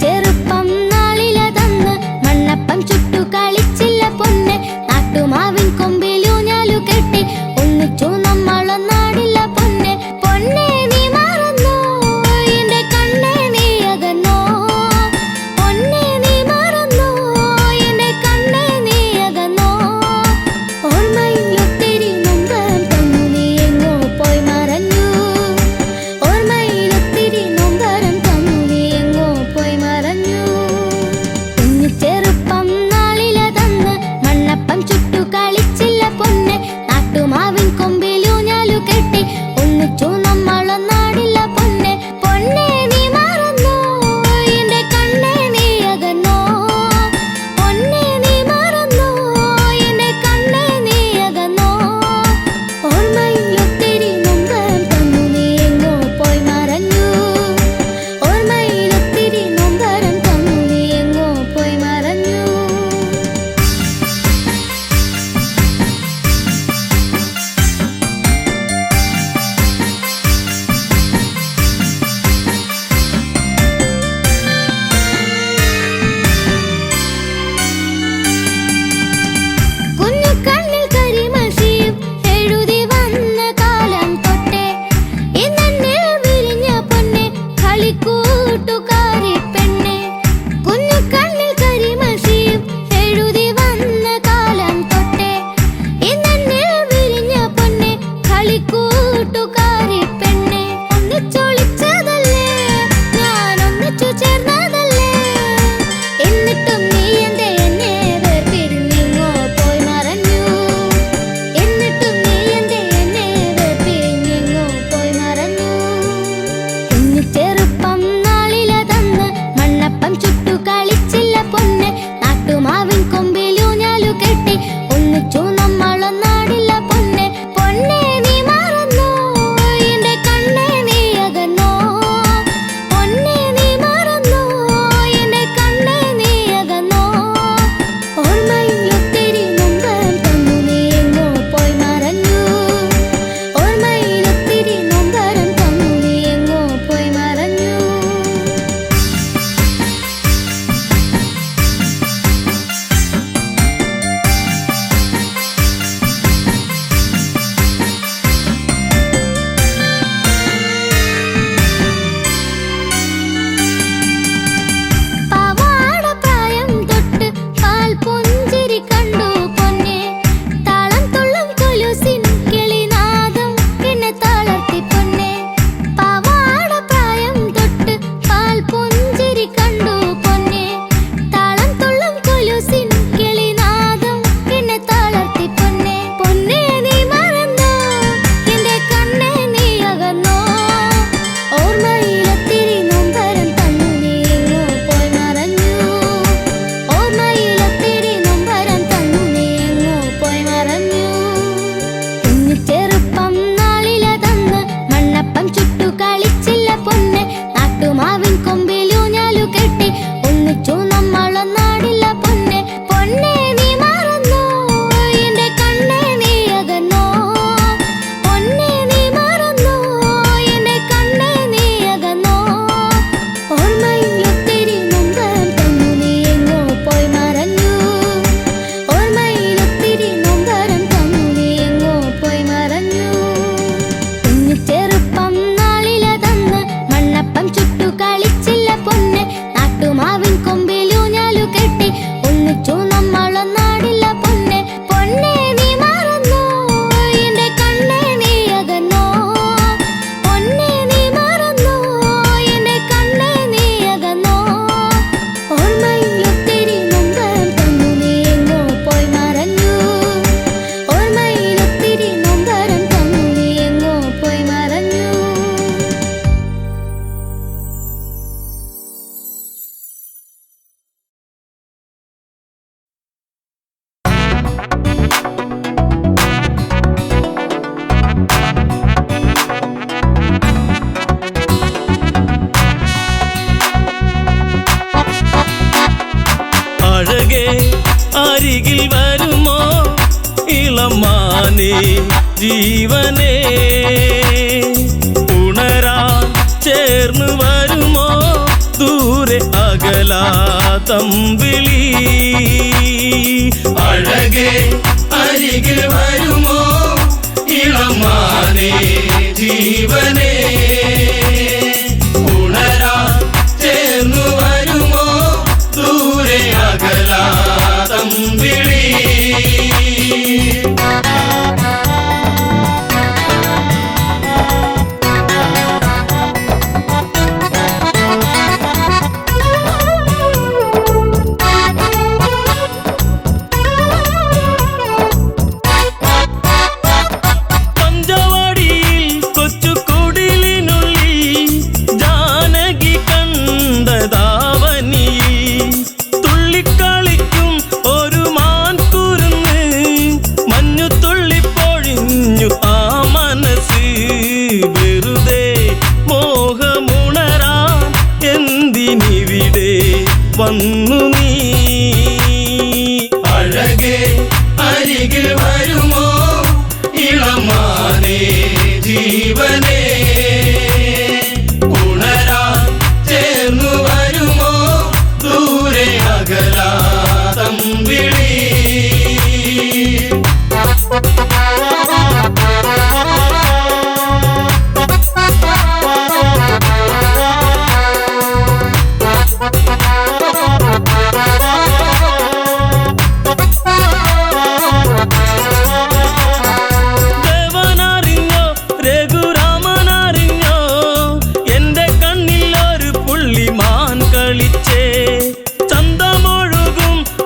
ചെറുപ്പം നാളില തന്ന് മണ്ണപ്പം ചുട്ടു കളിച്ചില്ല പൊന്ന് നാട്ടുമാവ് അരികിൽ വരുമോ ഇളമാനേ ജീവനേ ഉണരാൻ ചേർന്ന് വരുമോ ദൂരെ അകലാതമ്പിളി അഴകേ അരികിൽ വരുമോ ഇളമാനേ ജീവനേ ഉണരാൻ ചേർന്നു വരുമോ ദൂരെ അകലാതമ്പിളി വന്നു നീ അഴകേ അരികിൽ വരുമോ ഇളമാനേ ജീവനേ ഉണരാൻ ചേർന്നു വരുമോ ദൂരെ അകലാതമ്പിളി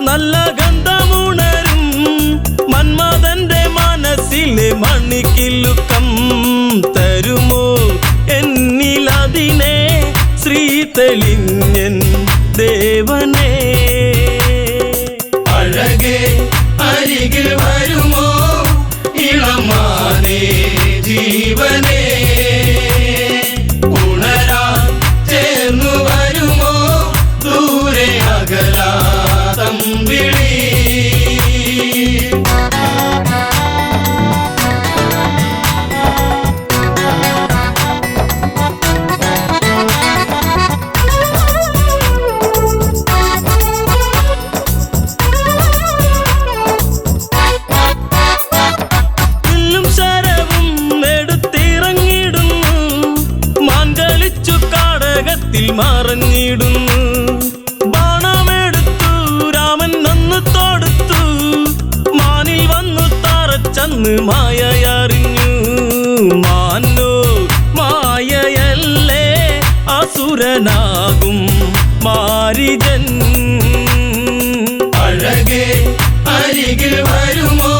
നല്ല ഗന്ധമുണരും മന്മഥന്റെ മനസ്സിലെ മണിക്കിലുക്കം തരുമോ എന്നിലതിനെ ശ്രീ തെളിഞ്ഞൻ ദേവനേ അഴകേ അരികിൽ വരുമോ ഇളമാനേ ജീവനേ ഉണരാൻ ചേർന്നു വരുമോ ദൂരെ അകലാതമ്പിളി മറഞ്ഞിടുന്നു ബാണമെടുത്തു രാമൻ നന്നു തൊടുത്തു മാനിൽ വന്നു തറച്ചന്ന് മായയറിഞ്ഞു മാനോ മായയല്ലേ അസുരനാകും മാരിജൻ അഴകേ അരികിൽ വരുമോ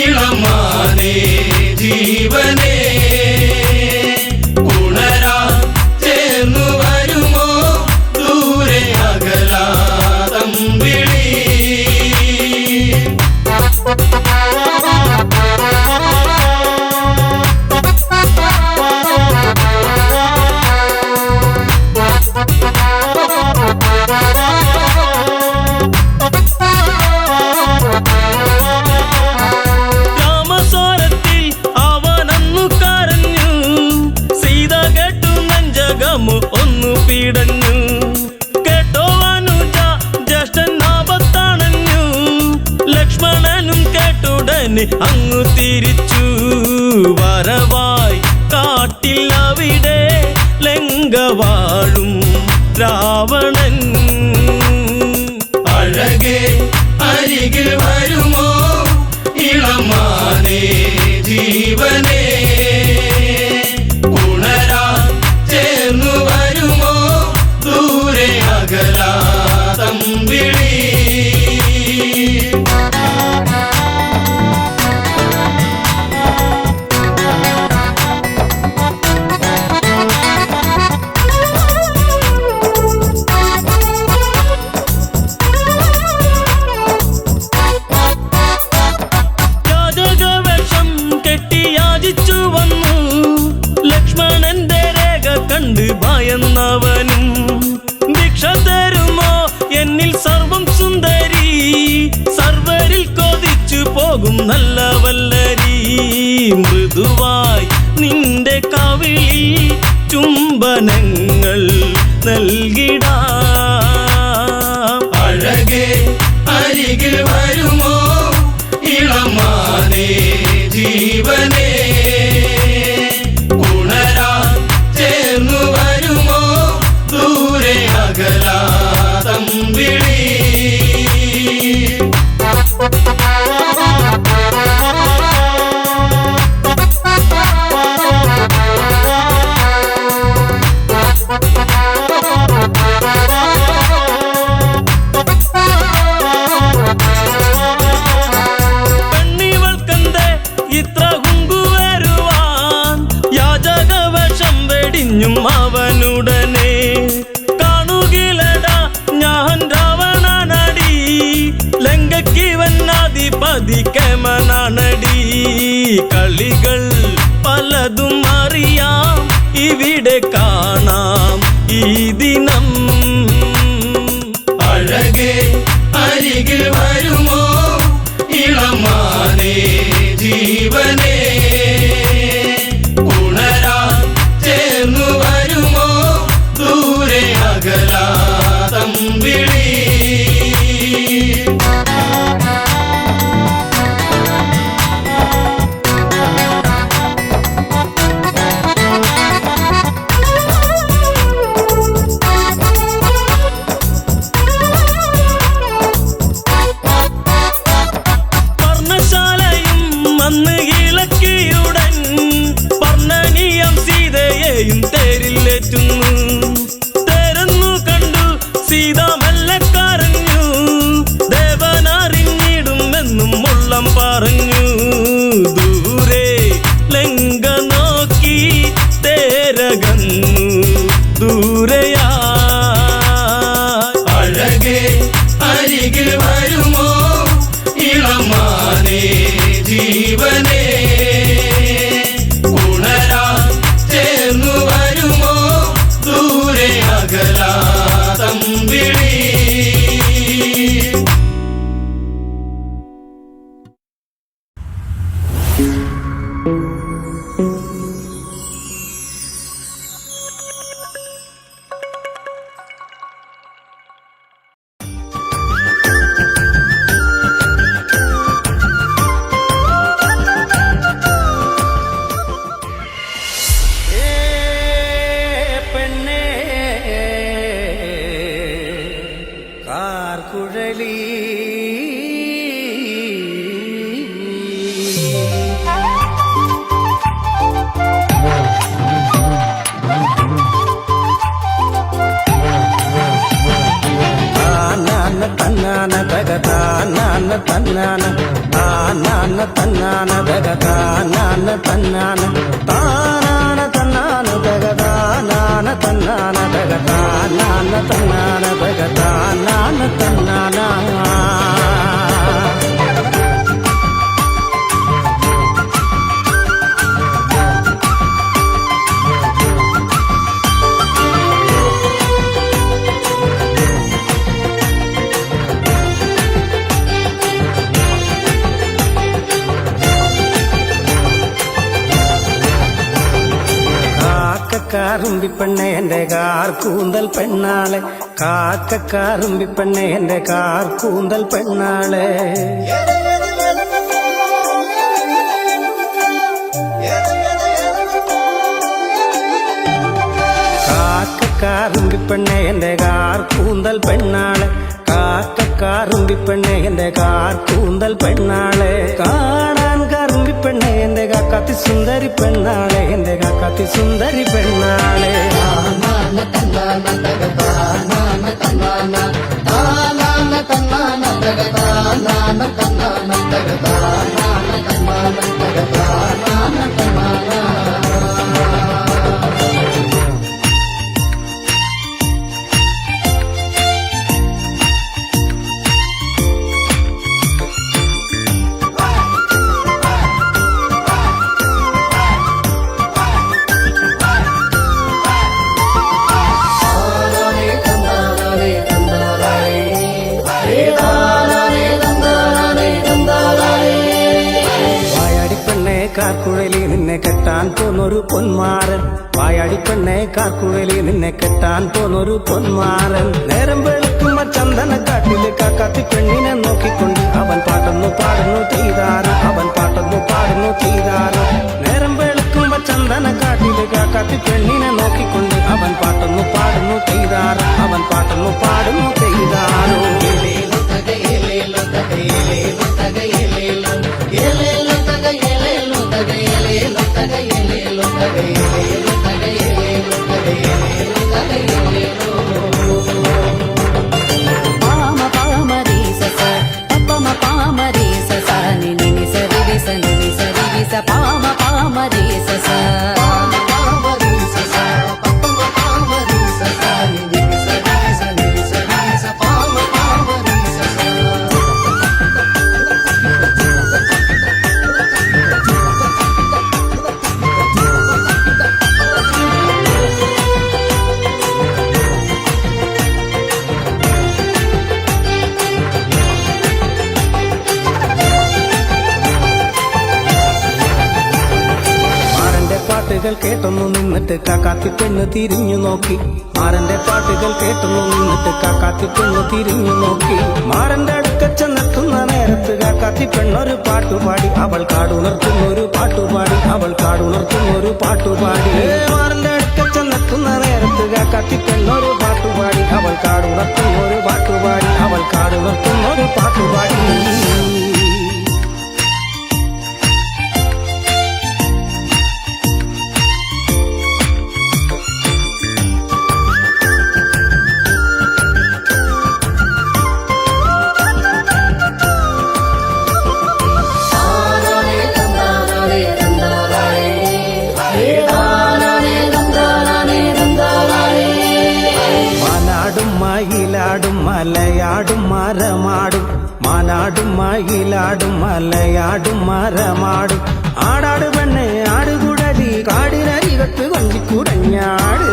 ഇളമാനേ ജീവനേ ഉണരാൻ ചേർന്നു വരുമോ ദൂരെ അകലാതമ്പിളി രാമസ്വരത്തിൽ അവനന്നു കരഞ്ഞു സീത കേട്ടു നെഞ്ചകമു ഒന്നു പീടഞ്ഞു കേട്ടോ അനുജ ജ്യേഷ്ഠൻ ആപത്തണഞ്ഞു ലക്ഷ്മണനും കേട്ടുടനെ അങ്ങു തിരിച്ചു വരവായി കാട്ടിൽ അവിടെ ലങ്ക വാഴും രാവണൻ അഴകേ അരികിൽ വരുമോ ഇളമാനേ ജീവനേ ഉണരാൻ ചേർന്നു വരുമോ ദൂരെ അകലാതമ്പിളി നല്ല വല്ലരി മൃദുവായി നിന്റെ കവിളിൽ ചുംബനങ്ങൾ നൽകിടാം. അഴകേ അരികിൽ വരുമോ ഇളമാനേ ജീവനേ, ഉണരാൻ ചേർന്നു വരുമോ ദൂരെ അകലാതമ്പിളി. പെണ്ണിവൾക്കെന്തേ ഇത്ര കുങ്കുവരുവാൻ, യാചകവശം വെടിഞ്ഞും അവനുടനെ കാണുകിലടാ ഞാൻ രാവണനടി, ലങ്കയ്ക്കിവനാധിപതി കേമനാണടി. കളികൾ പലതും അറിയാം ഇവിടെ കാണാം ഈ ദിനം. അഴകേ അരികിൽ വരുമോ ഇളമാനേ ജീവനേ, ഉണരാൻ ചേർന്നു വരുമോ ദൂരെ അകലാതമ്പിളി. പർണശാലയും അന്ന് ഇളക്കിയുടൻ പർണനീയം സീതയെയും തേരിലേറ്റുന്നു. തേരെന്നു കണ്ടു സീത മെല്ലെ കരഞ്ഞു, ദേവനറിഞ്ഞിടുമെന്നും ഉള്ളം പറഞ്ഞു. ദൂരെ ലങ്ക നോക്കി തേരകന്നു ദൂരയാ. അഴകേ അരികിൽ വരുമോ ഇളമാനേ ജീവനേ, ഉണരാൻ ചേർന്നു വരുമോ ദൂരെ അകലാതമ്പിളി. പെണ്ണേ കാർക്കുഴലി തന്നാന തകതാന തന്നാന താനാന തന്നാന തകതാന തന്നാന താനാന തന്നാന തകതാന തന്നാന തകതാന തന്നാന തകതാന തന്നാന. കാക്കക്കാറുമ്പിപ്പെണ്ണെ എൻ്റെ കാർ കൂന്തൽ പെണ്ണാളെ, കാക്കക്കാറുമ്പിപ്പെണ്ണെ എൻ്റെ കാർ കൂന്തൽ പെണ്ണാളെ. കാക്കക്കാറുമ്പിപ്പെണ്ണെ എൻ്റെ കാർ കൂന്തൽ പെണ്ണാളെ, കാക്കക്കാറുമ്പിപ്പെണ്ണെ എൻ്റെ കാർ കൂന്തൽ പെണ്ണാളെ. കാണാൻ കറുമ്പിപ്പെണ്ണെ എൻ്റെ കാക്കാത്തി സുന്ദരി പെണ്ണാളെ, എൻ്റെ കാക്കാത്തി സുന്ദരി പെണ്ണാളെ. കാർക്കുഴലി നിന്നെ കെട്ടാൻ പോന്നൊരു പൊന്മാരൻ വായാടി പെണ്ണെ കാർക്കുഴലി നിന്നെ കെട്ടാൻ പോന്നൊരു പൊന്മാരൻ നേരം വെളുക്കുമ്പോ ചന്ദനക്കാട്ടില് കാക്കാത്തി പെണ്ണിനെ നോക്കിക്കൊണ്ട് അവൻ പാട്ടൊന്നു പാടുന്നു ചെയ്താരോ അവൻ പാട്ടൊന്നു പാടുന്നു ചെയ്താരോ നേരം വെളുക്കുമ്പോ ചന്ദനക്കാട്ടില് കാക്കാത്തി പെണ്ണിനെ നോക്കിക്കൊണ്ട് അവൻ പാട്ടൊന്നു പാടുന്നു ചെയ്താരോ അവൻ പാട്ടൊന്നു പാടുന്നു ചെയ്താരോ പാട്ടുകൾ കേട്ടൊന്നു നിന്നിട്ട് കാക്കാത്തി പെണ്ണ് തിരിഞ്ഞു നോക്കി മാരന്റെ പാട്ടുകൾ കേട്ടൊന്നു നിന്നിട്ട് കാക്കാത്തി പെണ്ണ് തിരിഞ്ഞു നോക്കി മാരന്റെ അടുക്ക ചെന്നെത്തുന്ന നേരത്ത് കാക്കാത്തി പെണ്ണൊരു പാട്ടുപാടി അവൾ കാടുണർത്തുന്നൊരു പാട്ടുപാടി അവൾ കാടുണർത്തുന്നൊരു പാട്ടുപാടി മാരന്റെ അടുക്ക ചെന്നെത്തുന്ന നേരത്ത് കാക്കാത്തി പെണ്ണൊരു പാട്ടുപാടി അവൾ കാടുണർത്തുന്നൊരു പാട്ടുപാടി അവൾ കാടുണർത്തുന്നൊരു പാട്ടുപാടി മയിലാടും മലയാടും മരമാടും മാനാടും മയിലാടും മലയാടും മരമാടും ആടാട് പെണ്ണെ ആടുകുടലി കാടിനരികത്ത് കൊഞ്ചിക്കുടഞ്ഞാട്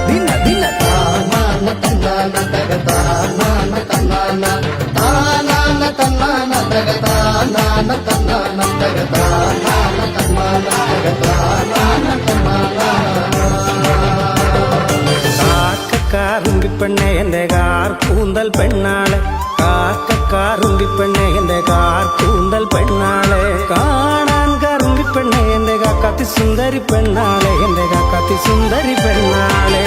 ദിന ദിന കാറുങ്കിപ്പെണ്ണെ എന്റെ കാർ കൂന്തൽ പെണ്ണാളെ കാക്കക്കാറുങ്കിപ്പെണ്ണെ എന്റെ കാർ കൂന്തൽ പെണ്ണാളെ കാണാൻ കറുങ്കിപ്പെണ്ണെ എന്റെ കാക്കാത്തി സുന്ദരി പെണ്ണാളെ എന്റെ കാക്കാത്തി സുന്ദരി പെണ്ണാളെ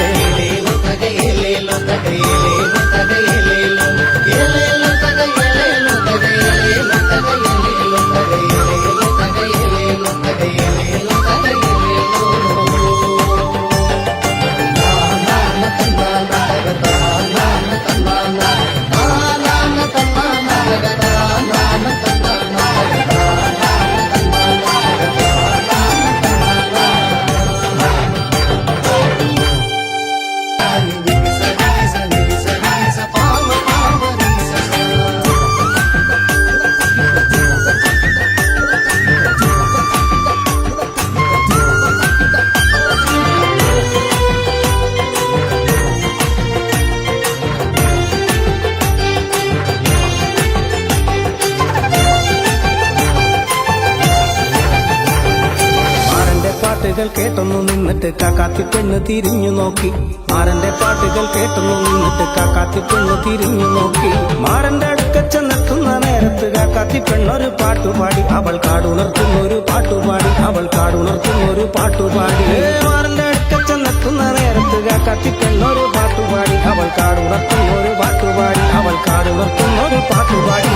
പാട്ടുകൾ കേട്ടൊന്നു നിന്നിട്ട് കാക്കാത്തി പെണ്ണ് തിരിഞ്ഞു നോക്കി മാരന്റെ പാട്ടുകൾ കേട്ടൊന്നു നിന്നിട്ട് കാക്കാത്തി പെണ്ണ് തിരിഞ്ഞു നോക്കി മാരന്റെ അടുക്ക ചെന്നെത്തുന്ന നേരത്ത് കാക്കാത്തി പെണ്ണൊരു പാട്ടുപാടി അവൾ കാടുണർത്തുന്നൊരു പാട്ടുപാടി അവൾ കാടുണർത്തുന്നൊരു പാട്ടുപാടി മാരന്റെ അടുക്ക ചെന്നെത്തുന്ന നേരത്ത് കാക്കാത്തി പെണ്ണൊരു പാട്ടുപാടി അവൾ കാടുണർത്തുന്നൊരു പാട്ടുപാടി അവൾ കാടുണർത്തുന്നൊരു പാട്ടുപാടി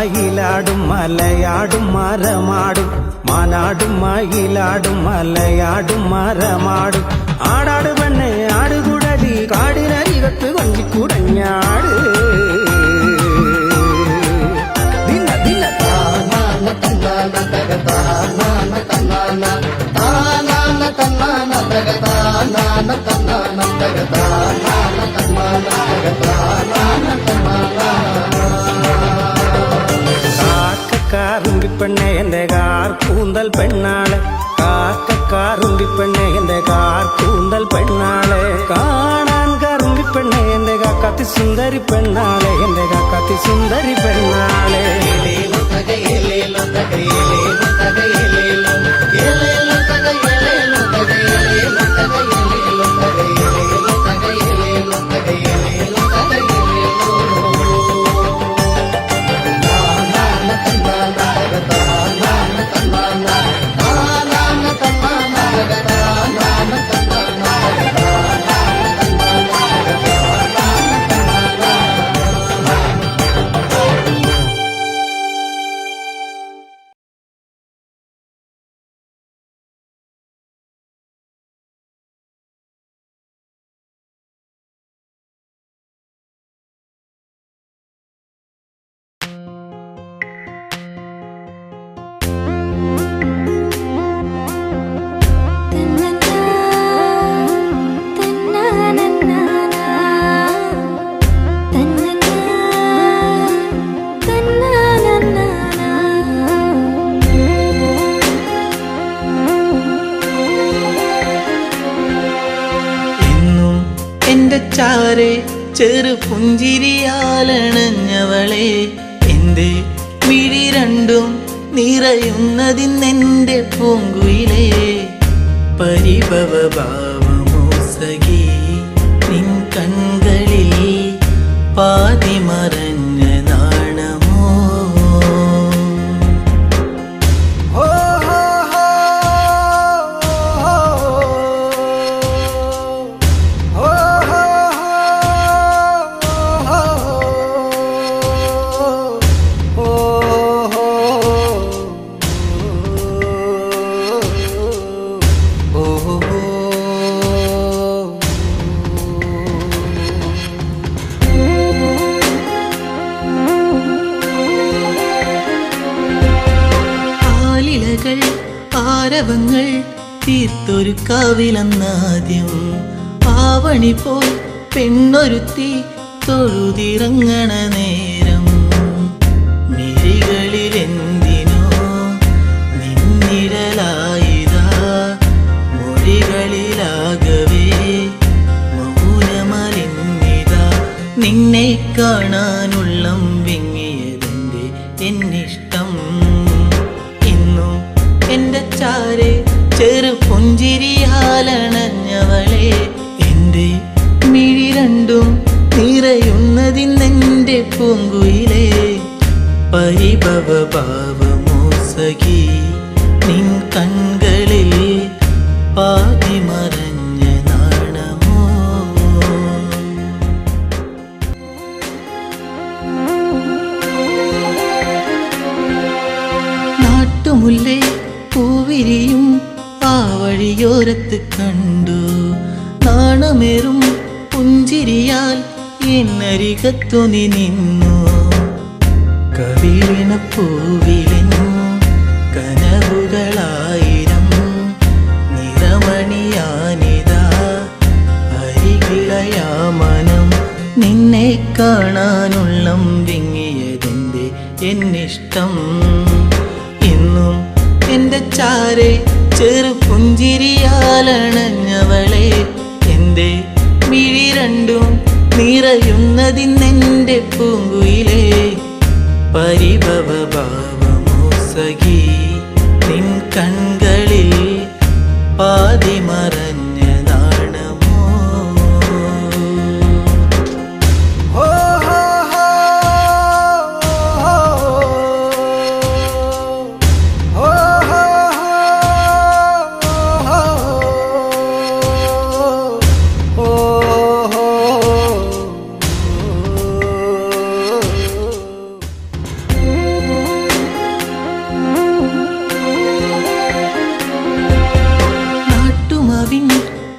മയിലാടും മലയാടും മരമാടും മാനാടും മയിലാടും മലയാടും മരമാടും ആടാട് പെണ്ണെ ആടുകുടലി കാടിനരികത്ത് കൊഞ്ചിക്കുടഞ്ഞാട് ദിന ദിന കാക്കാറുമ്പിപ്പെണ്ണെ എന്റെ കാർ കൂന്തൽ പെണ്ണാളെ കാക്കക്കാറുമ്പിപ്പെണ്ണെ എന്റെ കാർ കൂന്തൽ പെണ്ണാളെ കാണാൻ കറുമ്പിപ്പെണ്ണെ എന്റെ കാക്കാത്തി സുന്ദരി പെണ്ണാളെ എന്റെ കാക്കാത്തി സുന്ദരി പെണ്ണാളെ ചാരെ ചെറു പുഞ്ചിരിയാലണഞ്ഞവളെ എന്റെ മിഴി രണ്ടും നിറയുന്നതിന്നെന്റെ പൂങ്കുയിലേ പരിഭവ ഭാവമോ സഖി നിൻ കൺകളിൽ പാതി മറഞ്ഞ നാണമോ ആരവങ്ങൾ തീർത്തൊരു കാവിലെന്നാദ്യം ആവണി പോൽ പെണ്ണൊരുത്തി തൊഴുതിറങ്ങണ നേരം മിഴികളിൽ എന്തിനോ നിന്നിഴലായിതാ മൊഴികളിലാകവേ മൗനമലിഞ്ഞിതാ നിന്നെ കാണാനുള്ളം വിങ്ങിയതെന്റെ എന്നിഷ്ടം എന്റെ ചാരെ ചെറു പുഞ്ചിരിയാലണഞ്ഞവളെ എന്റെ മിഴി രണ്ടും നിറയുന്നതിന്നെന്റെ പൂങ്കുയിലേ പരിഭവ ഭാവമോ സഖി നിൻ കൺകളിൽ പാതി മറഞ്ഞ നാണമോ നാട്ടുമുല്ലേ പൂവിരിയും ആ വഴിയോരത്ത് കണ്ടു നാണമേറും പുഞ്ചിരിയാൽ എന്നരികത്തു നിന്നു കവിളിന പൂവിലെന്നു കനവുകളായിരം നിറമണിയാനിതാ അരികിളയാ മനം നിന്നെ കാണാനുള്ളം വിങ്ങിയതെന്റെ എന്നിഷ്ടം ഇന്നും എന്റെ ചാരെ ചെറു പുഞ്ചിരിയാലണഞ്ഞവളെ എന്റെ മിഴി രണ്ടും നിറയുന്നതിന്നെന്റെ പൂങ്കുയിലേ പരിഭവ ഭാവമോ സഖി നിൻ കൺകളിൽ പാതി മറഞ്ഞ നാണമോ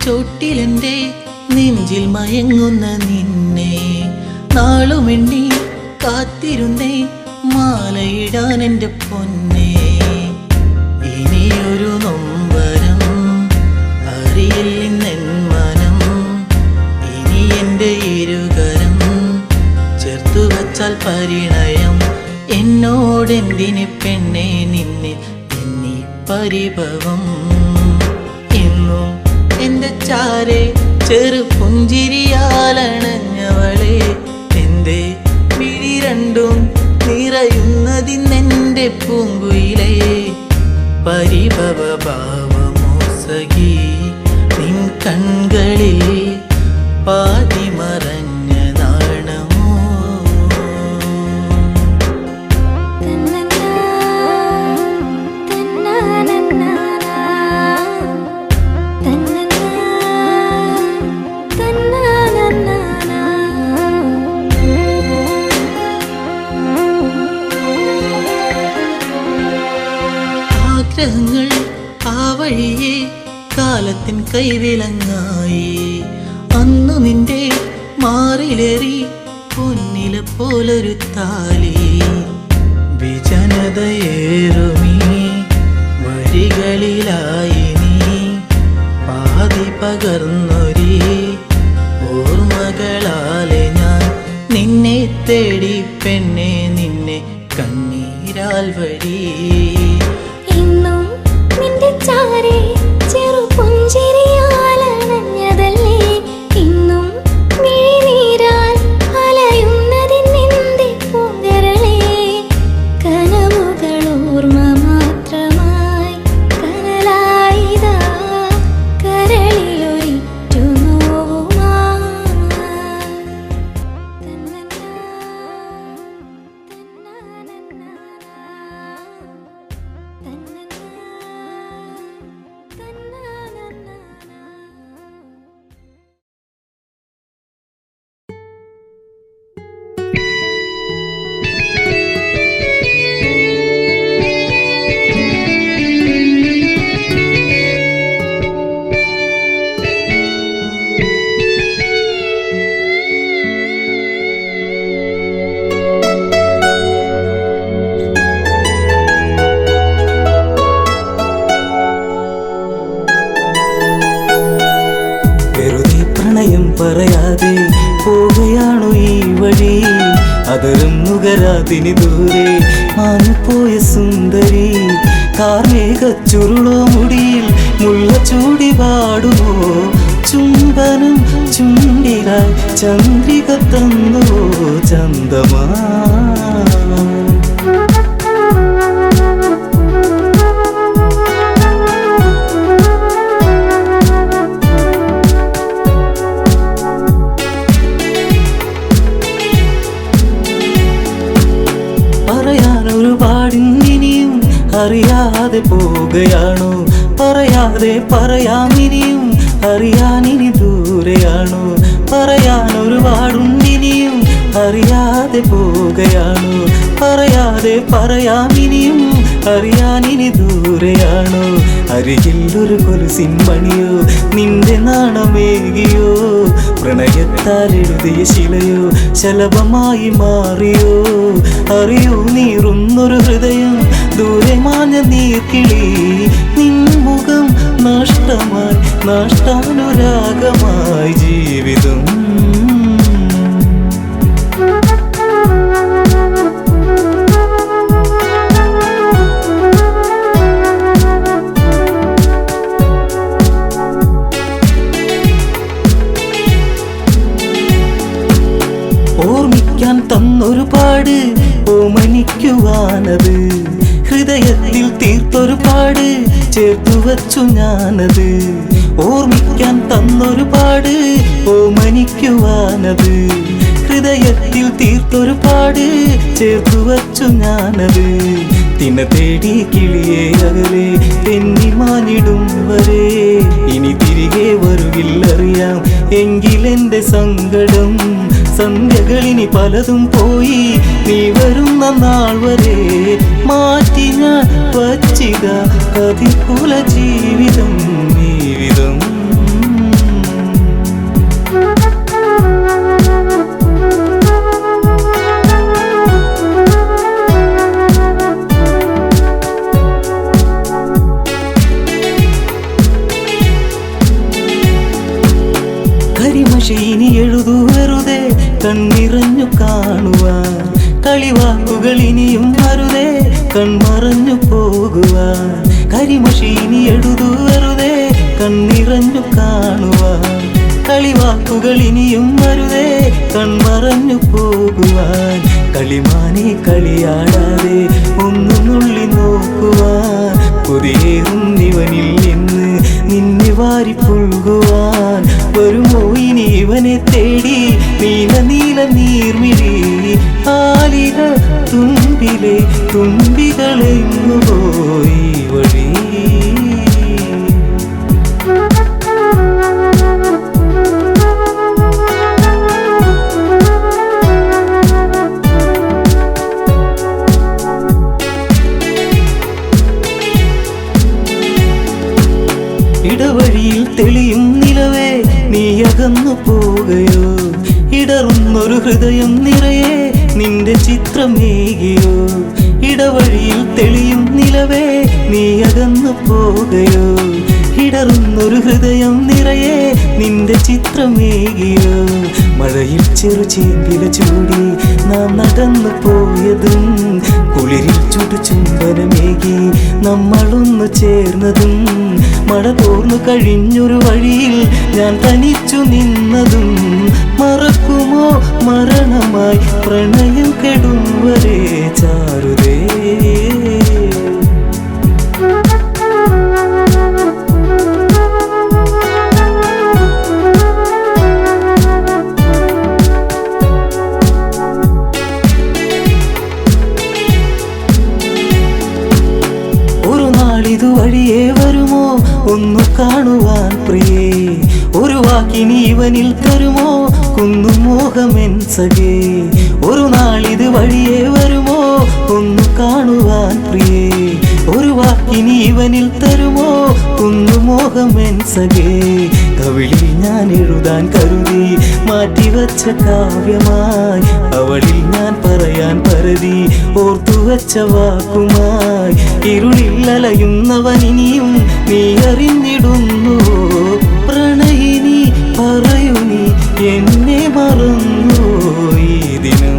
ചോട്ടിലെന്റെ നെഞ്ചിൽ മയങ്ങുന്ന നിന്നെ നാളുമെണ്ണി കാത്തിരുന്നേ മാലയിടാൻ എൻ്റെ പൊന്നെ ഇനിയൊരു നൊമ്പരം അറിയില്ലെന്നെൻ മനം ഇനി എൻ്റെ ഇരുകരം ചേർത്തു വച്ചാൽ പരിണയം എന്നോടെന്തിന് പെണ്ണെ നിന്നെ എന്നീ പരിഭവം എന്നും എന്റെ ചാരെ ചെറു പുഞ്ചിരിയാലണഞ്ഞവളെ എന്റെ മിഴി രണ്ടും നിറയുന്നതിന്നെന്റെ പൂങ്കുയിലെ പരിഭവ ഭാവമോ സഖി നിൻ കൺകളിൽ പാതി മറഞ്ഞ നാണമോ ആഗ്രഹങ്ങൾ ആ വഴിയെ കാലത്തിൻ കൈവിലങ്ങായി അന്നു നിന്റെ മാറിലേറി പൊന്നില പോലൊരു താലി വിജനതയേറുമീ വഴികളിലായി നീ പാതി പകർന്നൊരി ഓർമ്മകളാലെ ഞാൻ നിന്നെ തേടി പെണ്ണെ നിന്നെ കണ്ണീരാൽ വഴി ഇന്നും നിന്റെ ചാരെ ചെറു പുഞ്ചിരിയാലണഞ്ഞതല്ലേ ഇന്നും മിഴിനീരാൽ അലയുന്നതിന്നെന്റെ പൂങ്കരളെ കനവുകൾ ഓർമ്മ മാത്രമായി കനലായിതാ കരളിലൊരിറ്റു വെറുതെ പ്രണയം പറയാതെ പോവുകയാണു ഈ വഴി അതരം നുകരാതിനി ദൂരെ മാഞ്ഞുപോയ സുന്ദരി കാർമേഘ ചുരുളോ മുടിയിൽ മുള്ള ചൂടി പാടുമോ ചുംബനം ചുണ്ടിലായി ചന്ദ്രിക തന്നുവോ ചന്ദമാ പറയാനൊരുപാടിനിയും അറിയാതെ പോവുകയാണോ പറയാതെ പറയാമിനിയും അറിയാനിനി ദൂരെയാണോ പറയാനൊരുപാടുണ്ടിനിയും അറിയാതെ പോവുകയാണോ പറയാതെ പറയാമിനിയും അറിയാനിനി ദൂരെയാണോ അരികിൽ ഒരു കൊലുസിൻ മണിയോ നിന്റെ നാണമേകിയോ പ്രണയത്താൽ എഴുതിയ ശിലയോ ശലഭമായി മാറിയോ അറിയൂ നീറുന്നൊരു ഹൃദയം ദൂരെ മാഞ്ഞ നീർക്കിളി നിൻ മുഖം നഷ്ടമായി നഷ്ടാനുരാഗമായി ജീവിതം ഓർമ്മിക്കാൻ തന്നൊരുപാട് ഓമനിക്കുവാനത് ഹൃദയത്തിൽ തീർത്തൊരുപാട് ചേർത്തു വച്ചു ഞാനത് ഓർമ്മിക്കാൻ തന്നൊരുപാട് ഓമനിക്കുവാനത് ഹൃദയത്തിൽ തീർത്തൊരുപാട് ചേർത്തു വച്ചു ഞാനത് തിന തേടി കിളിയെ അകലെ തെന്നി മാനിടും വരെ ഇനി തിരികെ വരുകില്ലറിയാം എങ്കിലെന്റെ സങ്കടം സന്ധ്യകളിനി പലതും പോയി നീ വരുന്ന നാൾ വരെ മാറ്റി ഞാൻ വച്ചിത കതിർക്കുല ജീവിതം ജീവിതം കരിമഷി ഇനി എഴുതൂ വെറുതെ കണ്ണിറഞ്ഞു കാണുവാൻ കളിവാക്കുകൾ ഇനിയും അരുതേ കൺമറഞ്ഞു പോകുവാൻ കരിമഷി ഇനി എഴുതു വെറുതെ കണ്ണിറഞ്ഞു കാണുവാൻ കളിവാക്കുകൾ ഇനിയും അരുതേ കൺമറഞ്ഞു പോകുവാൻ കളിമാനെ കളിയാടാതെ ഒന്നു നുള്ളി നോക്കുവാൻ പുതിയേറും ഇവനിൽ നിന്ന് നിന്നെ വാരി പുൽകുവാൻ വരുമോ ഇനി ഇവനെ തേടി നീല നീല നീർമിഴി ആലിക തുമ്പിലെ തുമ്പികളെങ്ങു പോയി വഴി ഇടവഴിയിൽ തെളിയും നിലവേ നീ അകന്നു പോകയോ ഇടറുന്നൊരു ഹൃദയം നിറയെ നിന്റെ ചിത്രമേകിയോ ഇടവഴിയിൽ തെളിയും നിലവേ നീ അകന്നു പോകയോ ഇടറുന്നൊരു ഹൃദയം നിറയെ നിന്റെ ചിത്രമേകിയോ മഴയിൽ ചെറു ചീമ്പില ചൂടി നാം നടന്നു പോയതും കുളിരിൽ ചുടു ചുംബനമേകി നമ്മളൊന്നു ചേർന്നതും മഴ തോർന്നു കഴിഞ്ഞൊരു വഴിയിൽ ഞാൻ തനിച്ചു നിന്നതും മറക്കുമോ മരണമായി പ്രണയം കെടും വരെ ചാരുതേ ഇതുവഴിയേ വരുമോ ഒന്നു കാണുവാൻ പ്രിയേ ഒരു വാക്കിനി ഇവനിൽ തരുമോ കുന്നു മോഹമെൻ സഖേ ഒരു നാളിത് വഴിയേ വരുമോ ഒന്നു കാണുവാൻ പ്രിയേ ഒരു വാക്കിനി ഇവനിൽ തരുമോ കുന്നു മോഹമെൻ സഖേ കവിളിൽ ഞാൻ എഴുതാൻ കരുതി മാറ്റിവച്ച കാവ്യമായി അവളിൽ ഞാൻ പറയാൻ പരതി ഓർത്തുവച്ച വാക്കുമായി ഇരുളിൽ അലയുന്നവൻ ഇനിയും നീ അറിഞ്ഞിടുന്നു പ്രണയിനി പറയൂ നീ എന്നെ മറന്നു ഈ ദിനം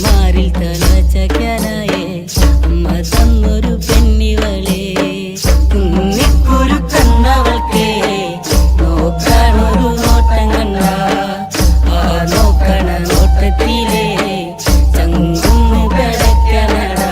മാറിൽ തലച്ചക്കാനായേ അമ്മ തന്നൊരു പെണ്ണിവളെ കുന്നിക്കുരു കണ്ടവൾക്കേ നോക്കാനൊരു നോട്ടം കണ്ട ആ നോക്കണ നോട്ടത്തിലേ ചങ്കുന്ന് കിടക്കണടാ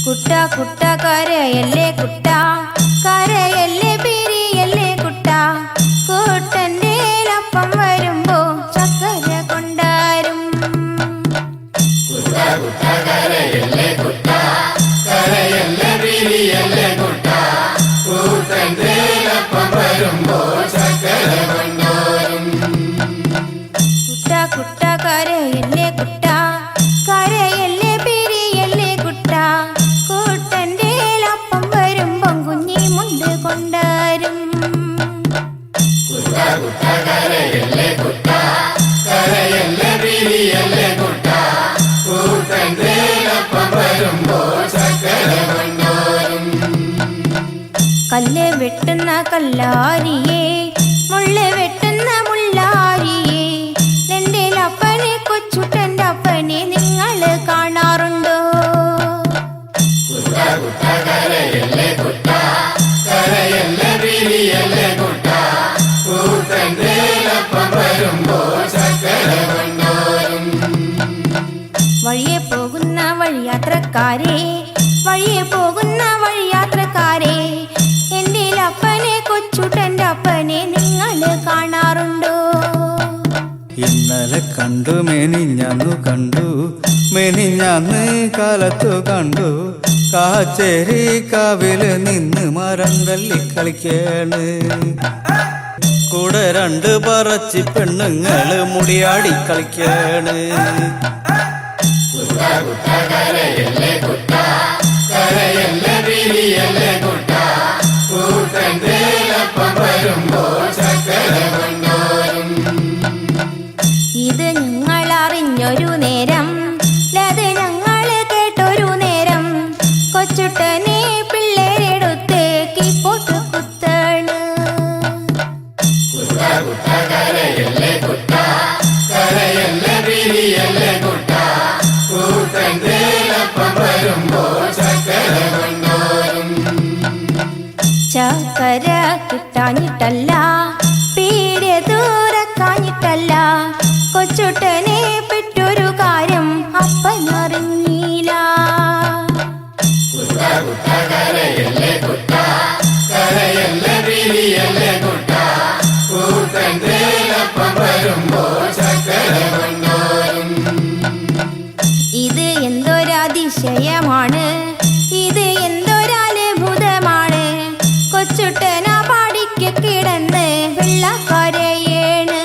കുട്ട കുട്ട കരയല്ലേ കുട്ട കരയല്ലേ പിരിയല്ലേ കുട്ട കൂട്ടന്റെ ഒപ്പം വരുമ്പോ ചക്കര കൊണ്ടാരും കുട്ട കുട്ട കരയല്ലേ കുട്ട കരയല്ലേ പിരിയല്ലേ കുട്ട കൂട്ടന്റെ ഒപ്പം വരുമ്പം കുഞ്ഞി മുണ്ട് കൊണ്ടാരും കല്ല് വെട്ടുന്ന കല്ലാരിയേ മുള്ള് വെട്ടുന്ന മുള്ളാരിയേ എന്റെ അപ്പനെ കൊച്ചുട്ടന്റെ അപ്പനെ നിങ്ങൾ കാണാറുണ്ടോ വഴിയെ പോകുന്ന വഴിയാത്രക്കാരെ വഴിയെ പോകുന്ന വഴിയാത്രക്കാരെ എന്റെ അപ്പനെ കൊച്ചുട്ടന്റെ അപ്പനെ നിങ്ങൾ കാണാറുണ്ടോ ഇന്നലെ കണ്ടു മെനിഞ്ഞാന്ന് കാലത്തു കണ്ടു കാച്ചേരി കാവില് നിന്ന് മരം തല്ലി കളിക്കാണ് കൂടെ രണ്ട് പറച്ചി പെണ്ണുങ്ങള് മുടിയാടി കളിക്കാണ് ഇത് നിങ്ങൾ അറിഞ്ഞൊരു നേരം അത് ഞങ്ങൾ കേട്ടൊരു നേരം കൊച്ചുട്ടനെ പിള്ളേരെടുത്ത് കീപ്പോട്ട് കുത്താണ് ചക്കര കിട്ടാഞ്ഞിട്ടല്ല പീടിയ ദൂരക്കാഞ്ഞിട്ടല്ല കൊച്ചുട്ടനെ പെട്ടൊരു കാര്യം അപ്പനറിഞ്ഞില്ല ഇത് എന്തൊരതിശയമാണ് ഇത് എന്തൊരത്ഭുതമാണ് കൊച്ചുട്ടന പാടിക്ക് കിടന്ന് വെള്ളക്കരയേണ്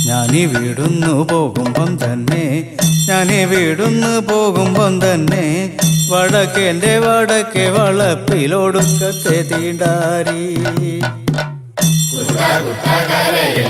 ഞാനീ വീടുന്നു പോകുമ്പം തന്നെ വടക്കേന്റെ വടക്കേ വളപ്പിലൊടുക്കത്തെ തീണ്ടാരി रा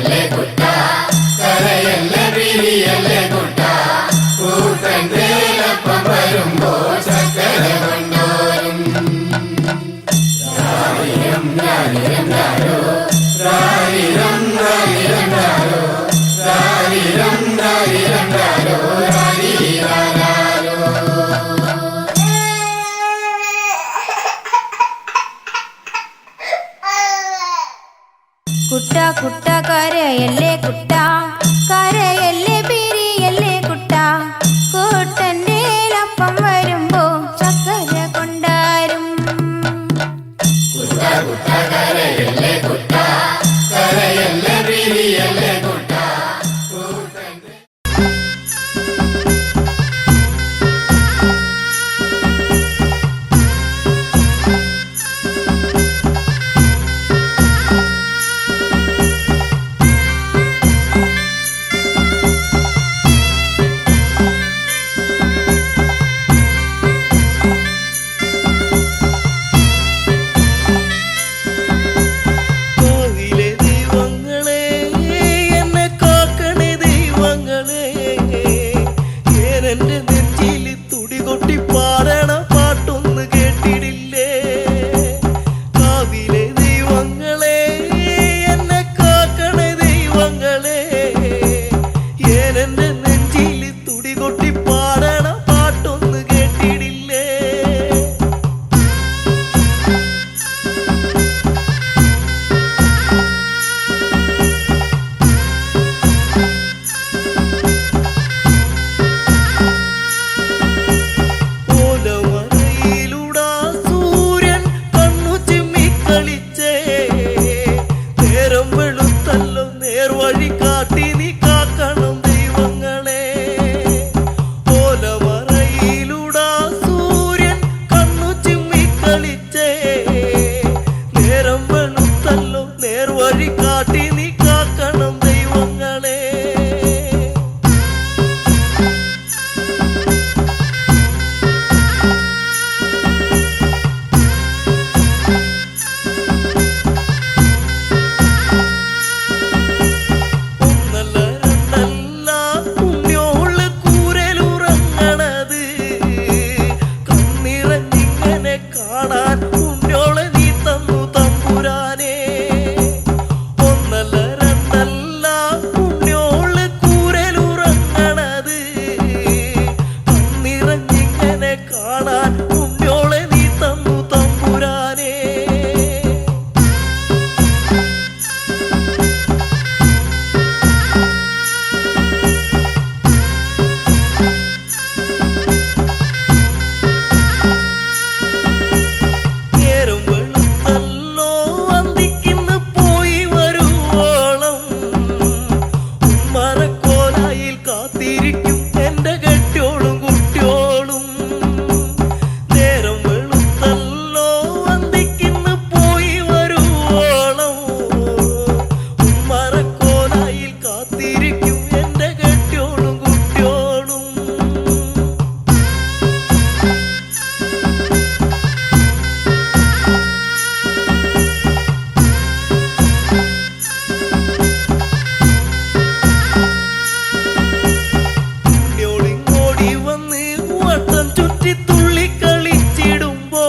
തുള്ളിക്കളിച്ചിടുമ്പോ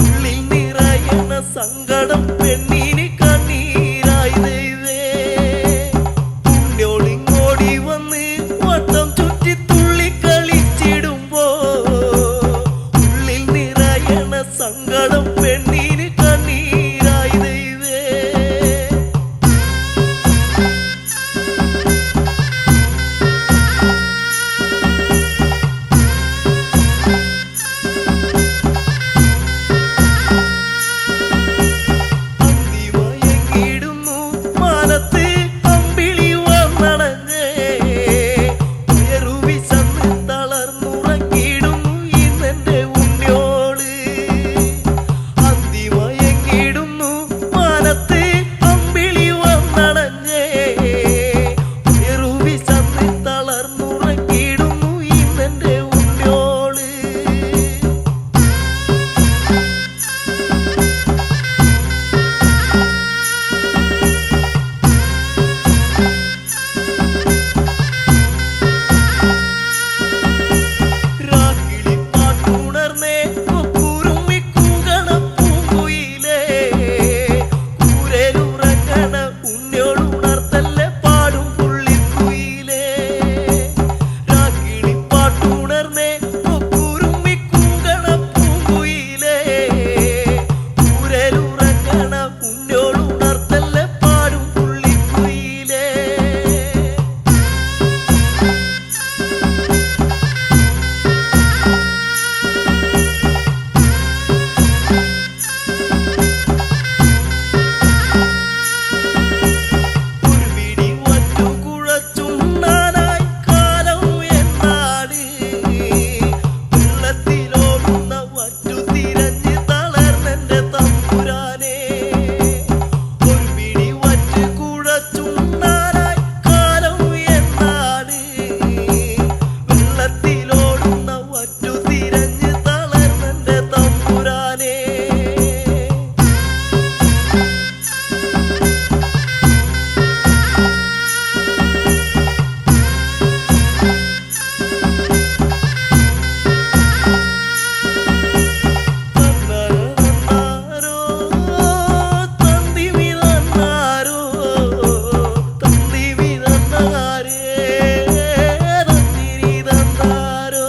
ഉള്ളിൽ നിറയണ സങ്കടം പെണ്ണിന് കണ്ണീരായി ദൈവേ. ഉന്നോളിങ്ങോടി വന്ന് വട്ടം ചുറ്റി തുള്ളിക്കളിച്ചിടുമ്പോ ഉള്ളിൽ നിറയണ സങ്കടം പെണ്ണിന് കണ്ണീരായി ദൈവേ. അന്തിമയങ്ങിടുന്നു മാനത്ത് അമ്പിളി വന്നണഞ്ഞേ. ഉയരുവിശന്ന് തളർന്നുറങ്ങിടുന്നു ഇന്നെന്റെ ഉണ്ണിയോള്. അന്തിമയങ്ങിടുന്നു മാനത്ത് അമ്പിളി വന്നണഞ്ഞേ. ഉയരുവിശന്ന് തളർന്നുറങ്ങിടുന്നു ഇന്നെന്റെ ഉണ്ണിയോള്. രാക്കിളി പാട്ടുണർന്നേ കുറുമി കൂകണ പൂങ്കുയിലേ. കൂരേലുറങ്ങണ ഉണ്ണിയോളുണർത്തല്ലേ പാടും പുള്ളിക്കുയിലേ. രാക്കിളി പാട്ടുണർന്നേ കുറുമി കൂകണ പൂങ്കുയിലേ. കൂരേലുറങ്ങണ ഉണ്ണിയോളുണർത്തല്ലേ പാടും പുള്ളിക്കുയിലേ. ഒരു പിടി വറ്റു കുഴച്ചുണ്ണാനായി കാലം എന്നാണ്. വെള്ളത്തിലോടുന്ന വറ്റു തിരഞ്ഞ് തളർന്നെന്റെ തമ്പുരാനെ. ഒരു പിടി വറ്റ് കുഴച്ചുണ്ണാനായി കാലം എന്നാണ്. വെള്ളത്തിലോടുന്ന വറ്റു തിരഞ്ഞ് തളർന്നെന്റെ തമ്പുരാനെ. തന്നാരോ തന്തിവി തന്നാരോ തന്തിവി തന്നാരേ. തന്തിരി തന്നാരോ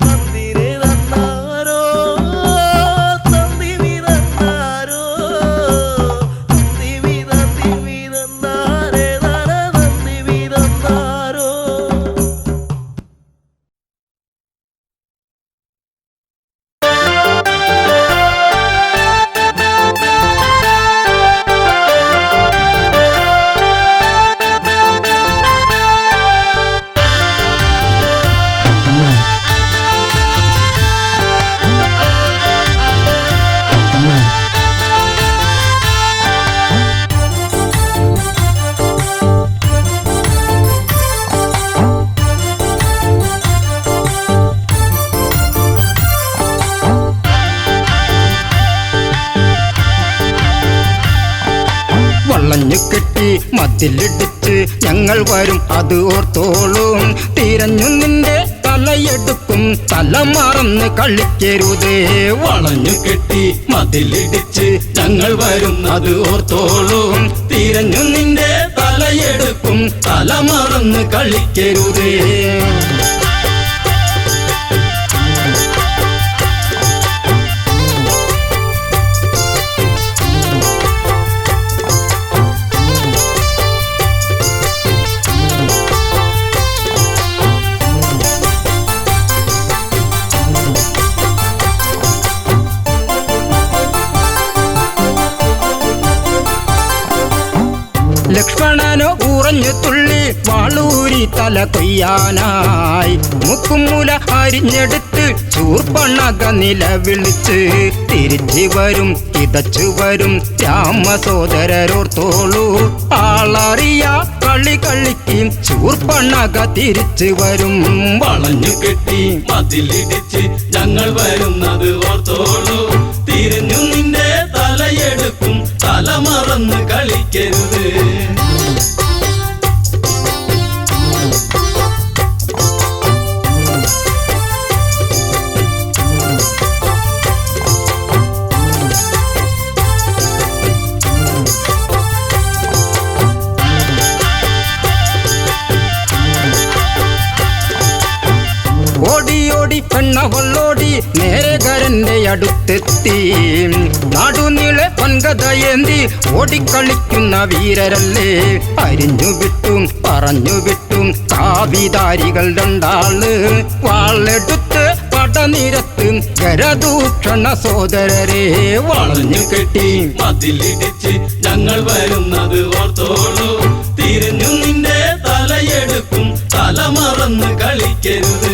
തന്തിരി തന്നാരോ തന്തിവി തന്നാരോ തന്തിവി തന്തിവി തന്നാരേ. തന തന്തിവി തന്നാരോ. വളഞ്ഞു കെട്ടി മതിലിടിച്ച് ഞങ്ങൾ വരും അത് ഓർത്തോളും. തിരഞ്ഞു നിന്റെ തലയെടുക്കും തല മറന്ന് കളിക്കരുതേ. വളഞ്ഞു കെട്ടി മതിലിടിച്ച് ഞങ്ങൾ വരും അത് ഓർത്തോളും. തിരഞ്ഞു നിന്റെ തലയെടുക്കും തല മറന്ന് കളിക്കരുതേ. ലക്ഷ്മണനോ ഉറഞ്ഞു തുള്ളി വാളൂരി തല കൊയ്യാനായി. മുക്കുമുല അരിഞ്ഞെടുത്ത് ചൂർപ്പണക നിലവിളിച്ച് തിരിച്ചു വരും കിതച്ചു വരും രാമസോദരരോർത്തോളൂ. ആളറിയ കളി കളിക്കും ചൂർപ്പണക തിരിച്ചു വരും. വളഞ്ഞു കെട്ടി മതിലിടിച്ച് ഞങ്ങൾ വരുന്നത് ഓർത്തോളൂ. തിരിഞ്ഞു നിന്റെ തലയെടുക്കും തല മറന്ന് കളിക്കരുത്. ഓടി പെണ്ണവളോടി നേരകരന്റെ അടുത്തെത്തി നാടുനീളെ പൊൻകഥയേന്തി ഓടിക്കളിക്കുന്ന വീരരല്ലേ അരിഞ്ഞു വിട്ടും പറഞ്ഞു വിട്ടും കാവിധാരികൾ രണ്ടാള് വാളെടുത്ത് പടനിരത്ത് ഗരദൂഷണ സോദരരെ വളഞ്ഞു കെട്ടി മതിലിടിച്ച് ഞങ്ങൾ വരുന്നത് ഓർത്തോളൂ തിരിഞ്ഞു നിന്റെ തലയെടുക്കും തല മറന്ന് കളിക്കരുത്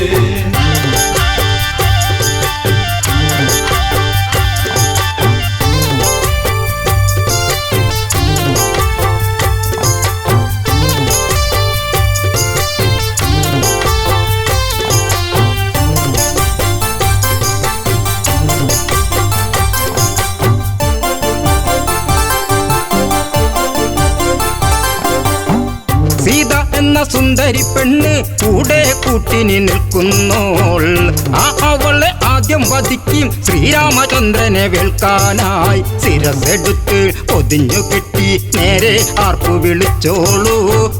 സീത എന്ന സുന്ദരി പെണ്ണ് കൂടെ കൂട്ടിനി നിൽക്കുന്നോൾ അവളെ ആദ്യം വധിക്കും ശ്രീരാമചന്ദ്രനെ വേൽക്കാനായി ശിരസെടുത്ത് പൊതിഞ്ഞു കെട്ടി നേരെ ആർപ്പു വിളിച്ചോളൂ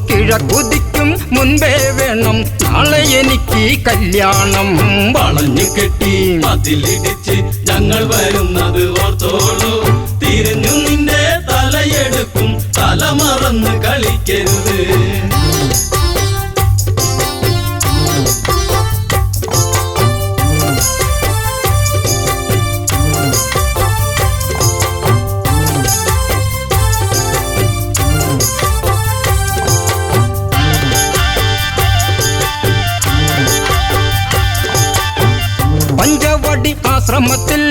കിഴക്കുതിക്കും മുൻപേ വേണം നാളെ എനിക്ക് കല്യാണം വളഞ്ഞു കെട്ടി മതിലിടിച്ച് ഞങ്ങൾ വരുന്നത് ഓർത്തോളൂ തിരിഞ്ഞു നിന്റെ തലയെടുക്കും തല മറന്ന് കളിക്കരുത് പഞ്ചവടി ആശ്രമത്തിൽ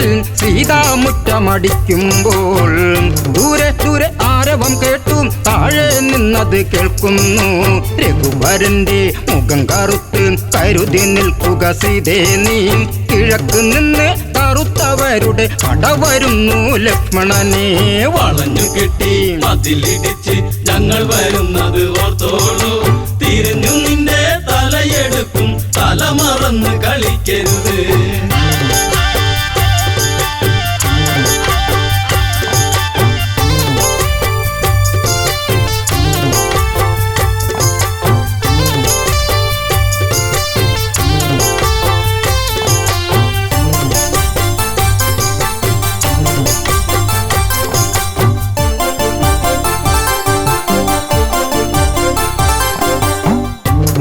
സീതാമുറ്റമടിക്കുമ്പോൾ ദൂരെ ദൂരെ ആരവം കേട്ടു താഴെ നിന്നത് കേൾക്കുന്നു രഘുവരന്റെ മുഖം കറുത്ത് കരുതി നിൽക്കുക സീതേ നീ കിഴക്ക് നിന്ന് കറുത്തവരുടെ പട വരുന്നു ലക്ഷ്മണനെ വളഞ്ഞു കെട്ടി മതിലിടിച്ച് ഞങ്ങൾ വരുന്നത് ഓർത്തോളൂ തിരിഞ്ഞു നിന്റെ തലയെടുക്കും തല മറന്ന് കളിക്കരുത്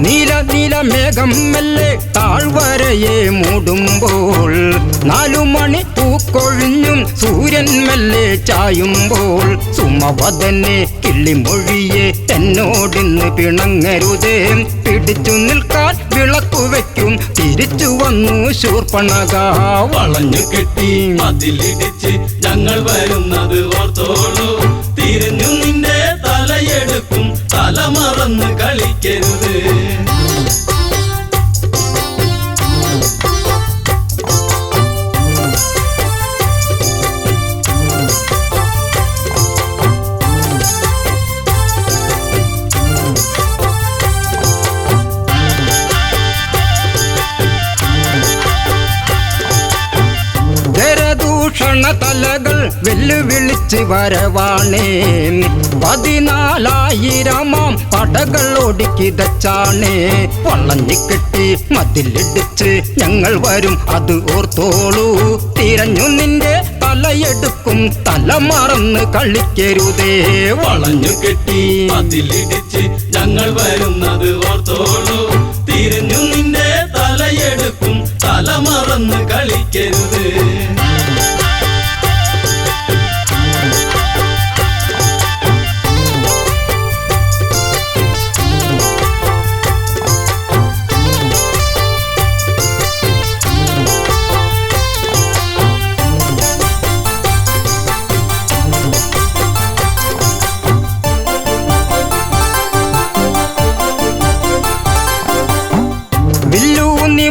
നീല നീല മേഘം മെല്ലെ താഴ്വരയെ മൂടുമ്പോൾ 4 മണി പൂക്കൊഴിഞ്ഞും സൂര്യൻ മെല്ലെ ചായുമ്പോൾ സുമവദനെ കിള്ളിമൊഴിയെ എന്നോടിന്ന് പിണങ്ങരുതേ പിടിച്ചു നിൽക്കാൻ വിളക്കു വയ്ക്കും തിരിച്ചു വന്നു ശൂർപ്പണഖ വളഞ്ഞു കെട്ടി മതിലിടിച്ച് ഞങ്ങൾ വരുന്നത് ഓർത്തോളൂ തിരിഞ്ഞു നിന്റെ തലയെടുക്കും തല മറന്ന് കളിക്കരുത് ഭൂഷണ തലകൾ വെല്ലുവിളിച്ച് വരവാണേ 14,000 പടകൾ ഒടുക്കിതച്ചാണേ വളഞ്ഞിക്കെട്ടി മതിലിടിച്ച് ഞങ്ങൾ വരും അത് ഓർത്തോളൂ തിരഞ്ഞു നിന്റെ തലയെടുക്കും തല മറന്ന് കളിക്കരുതേ വളഞ്ഞു കെട്ടി മതിലിടിച്ച് ഞങ്ങൾ വരുന്നത് ഓർത്തോളൂ തിരിഞ്ഞു നിന്റെ തലയെടുക്കും തല മറന്ന് കളിക്കരുത്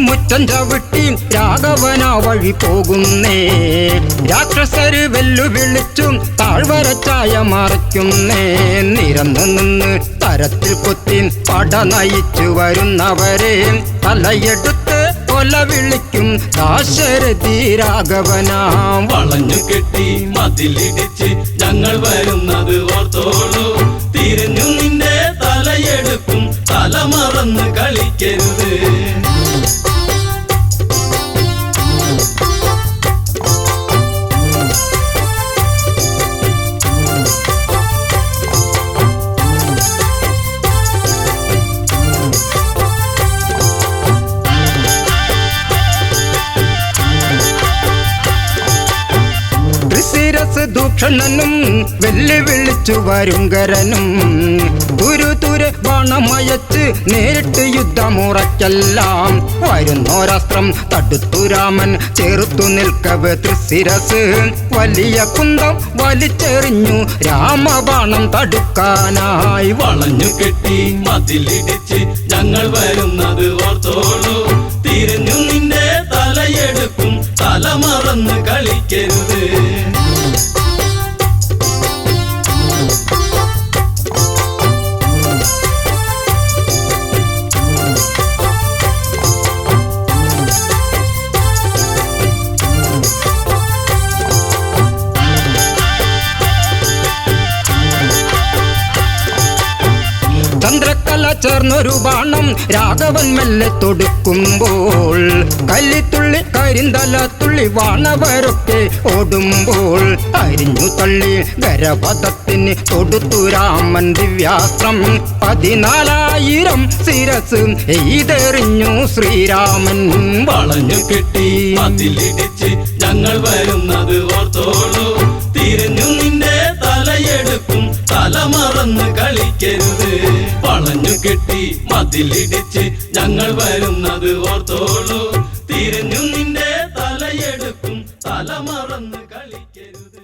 മുറ്റം ചവിട്ടി രാഘവന വഴി പോകുന്നേ രാക്ഷസര് വെല്ലുവിളിച്ചും താഴ്വരച്ചായ മറയ്ക്കുന്നേ നിരന്നു നിന്ന് തരത്തിൽ കൊത്തി പട നയിച്ചു വരുന്നവരെ തലയെടുത്ത് കൊല വിളിക്കും ദാശരഥി രാഘവനാം വളഞ്ഞു കെട്ടി മതിലിടിച്ച് ഞങ്ങൾ വരുന്നത് ഓർത്തോളൂ തിരിഞ്ഞു നിന്റെ തലയെടുക്കും തല മറന്ന് കളിക്കരുത് ദൂഷണനും വെല്ലുവിളിച്ചു വരുങ്കരനും തുരുതുരെ ബാണമയച്ച് നേരിട്ട് യുദ്ധമുറയ്ക്കെല്ലാം വരുന്നോരാസ്ത്രം തടുത്തു രാമൻ ചേർത്തു നിൽക്കവേ തൃശിരസ് വലിയ കുന്തം വലിച്ചെറിഞ്ഞു രാമബാണം തടുക്കാനായി വളഞ്ഞു കെട്ടി മതിലിടിച്ച് ഞങ്ങൾ വരുന്നത് ഓർത്തോളൂ തിരിഞ്ഞു നിന്റെ തലയെടുക്കും തല മറന്ന് കളിക്കരുത് ചന്ദ്രക്കല ചേർന്നൊരു ബാണം രാഘവൻ മെല്ലെ തൊടുക്കുമ്പോൾ കല്ലിത്തുള്ളി കരിന്തല തുള്ളി വാണവരൊക്കെ ഓടുമ്പോൾ അരിഞ്ഞു തള്ളി ഗരപഥത്തിന് തൊടുത്തു രാമൻ ദിവ്യാസ്ത്രം 14,000 ശിരസ് എയ്തെറിഞ്ഞു ശ്രീരാമൻ വളഞ്ഞു കെട്ടി മതിലിടിച്ച് ഞങ്ങൾ വരുന്നത് ഓർത്തോളൂ തിരിഞ്ഞു നിന്റെ തലയെടുക്കും തല മറന്ന് കളിക്കരുത് വളഞ്ഞു കെട്ടി മതിലിടിച്ച് ഞങ്ങൾ വരുന്നത് ഓർത്തോളൂ തിരിഞ്ഞു നിന്റെ തലയെടുക്കും തല മറന്ന് കളിക്കരുത്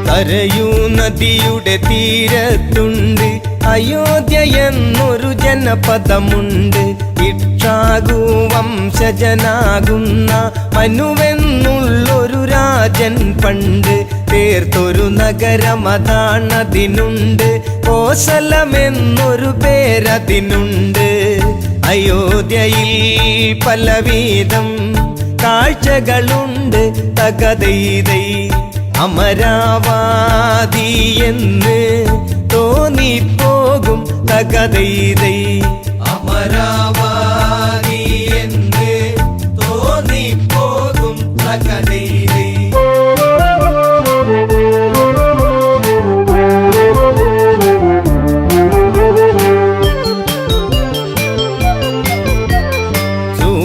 കരയൂ നദിയുടെ തീരത്തുണ്ട് അയോധ്യ എന്നൊരു ജനപദമുണ്ട് ഇക്ഷാകു വംശജനാകുന്ന മനുവെന്നുള്ളൊരു രാജൻ പണ്ട് തീർത്തൊരു നഗരമതാണതിനുണ്ട് കോസലമെന്നൊരു പേരതിനുണ്ട് അയോധ്യയിൽ പലവിധം കാഴ്ചകളുണ്ട് തകതൈതൈ അമരാവാതി എന്ന് തോന്നിപ്പോകും തകതൈതൈ അമരാവാതി എന്ന് തോന്നിപ്പോകും തകതൈതൈ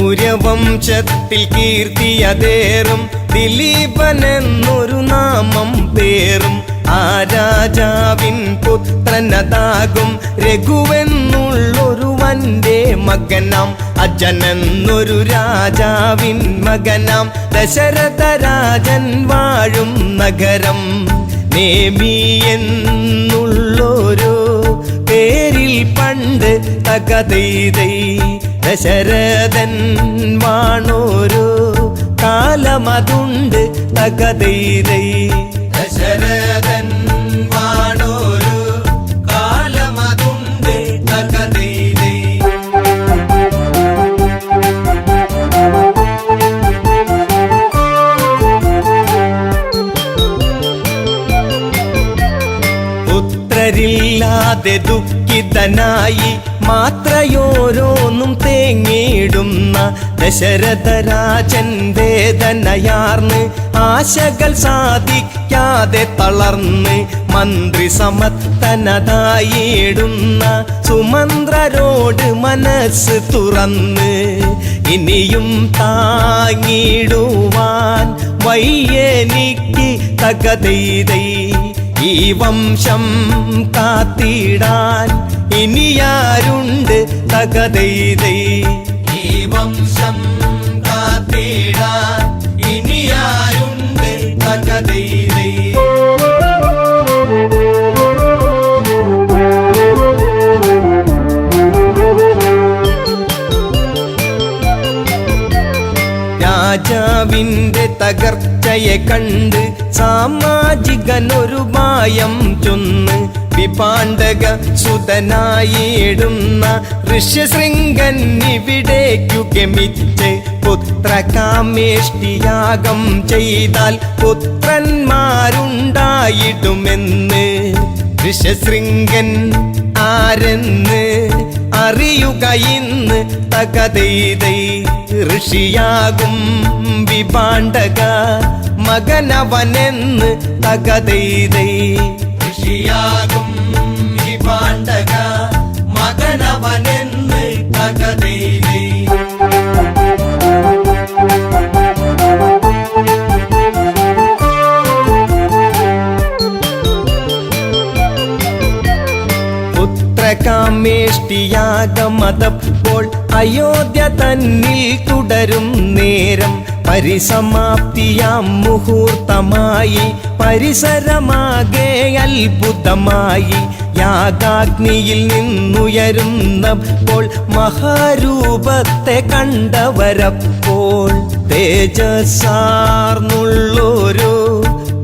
സൂര്യവംശത്തിൽ കീർത്തിയതേറും ദിലീപനെന്നൊരു നാമം പേറും ആ രാജാവിൻ പുത്രനതാകും രഘുവെന്നുള്ളൊരു വന്റെ മകനാം അജനെന്നൊരു രാജാവിൻ മകനാം ദശരഥ രാജൻ വാഴും നഗരം നേമി എന്നുള്ളൊരു പേരിൽ പണ്ട് തകതൈതൈ ദശരഥൻ വാണോരു കാലമതുണ്ട് തകതൈതൈ ദശരഥൻ വാണോരു കാലമതുണ്ട് തകതൈതൈ പുത്രരില്ലാതെ ദുഃഖിതനായി മാത്രയോരോന്നും തേങ്ങിടുന്ന ദശരഥരാജൻ വേദനയാർന്ന് ആശകൾ സാധിക്കാതെ തളർന്ന് മന്ത്രി സമത്തനതായിടുന്ന സുമന്ത്രരോട് മനസ്സ് തുറന്ന് ഇനിയും താങ്ങിടുവാൻ വയ്യെനിക്ക് തകതൈതൈ ഈ വംശം കാത്തിടാൻ ഇനിയാരുണ്ട് തകതൈതൈ ഈ വംശം കാത്തിടാൻ ഇനിയാരുണ്ട് തകതൈതൈ രാജാവിന്റെ തകർച്ചയെ കണ്ട് സാമാജികനൊരു മായം ചൊന്ന് വിപാണ്ഡക സുതനായിടുന്ന ഋഷ്യശൃംഗൻ ഇവിടേക്കു ഗമിച്ച് പുത്രകാമേഷ്ടിയാഗം ചെയ്താൽ പുത്രന്മാരുണ്ടായിടുമെന്ന് ഋഷ്യശൃംഗൻ ആരെന്ന് അറിയുക ഇന്ന് തകതൈതൈ ഋഷിയാകും വിപാണ്ഡക മകനവനെന്ന് തകതൈതൈ ഋഷിയാകും ഈ പാണ്ഡക മകനവനെന്ന് തകതൈതൈ പുത്രകാമേഷ്ടിയാഗമതപ്പോൾ അയോധ്യ തന്നിൽ തുടരും നേരം പരിസമാപ്തിയാം മുഹൂർത്തമായി പരിസരമാകെ അത്ഭുതമായി യാഗാഗ്നിയിൽ നിന്നുയരുന്നപ്പോൾ മഹാരൂപത്തെ കണ്ടവരപ്പോൾ തേജസ്സാർന്നുള്ളൊരു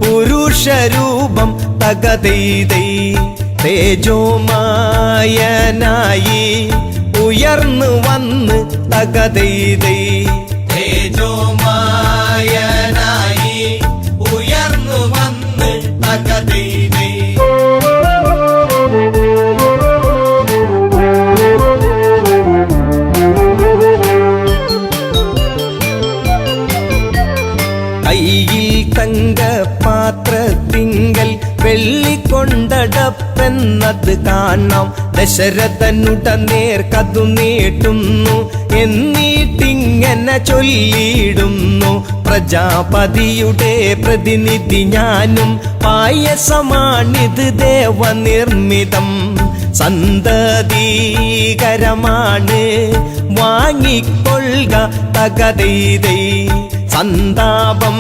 പുരുഷരൂപം തകതൈതൈ തേജോമായനായി ഉയർന്നു വന്ന് തകതൈതൈ തേജോമായനായി ഉയർന്നു വന്ന് തകതൈതൈ കയ്യിൽ തങ്കപാത്രത്തിങ്കൽ വെള്ളിക്കൊണ്ടടപ്പെന്നത് കാണാം ദശരഥനുടനേർ കതു നീട്ടുന്നു എന്നിട്ടിങ്ങനെ ചൊല്ലിയിടുന്നു പ്രജാപതിയുടെ പ്രതിനിധി ഞാനും പായസമാണിത് ദേവനിർമ്മിതം സന്തതീകരമാണ് വാങ്ങിക്കൊള്ളുക തകതൈതൈ സന്താപം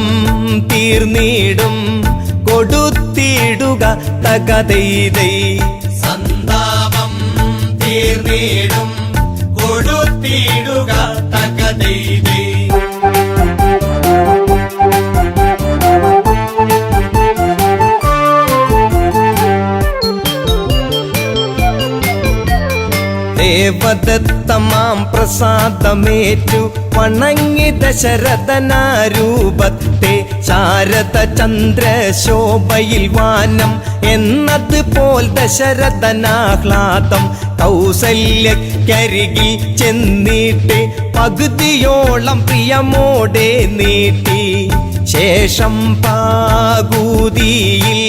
തീർന്നിടും കൊടുത്തിടുക തകതൈതൈ സന്താപം തീർന്നിടും കൊടുത്തിടുക തകതൈതൈ ദേവദത്തമാം പ്രസാദമേറ്റു വണങ്ങി ദശരഥനാരൂപത്തെ ശാരദ ചന്ദ്രശോഭയിൽ വാനം എന്നതുപോൽ ദശരഥനാഹ്ലാദം കൗസല്യക്കരികിൽ ചെന്നിട്ട് പകുതിയോളം പ്രിയമോടെ നീട്ടി ശേഷം പാകൂതിയിൽ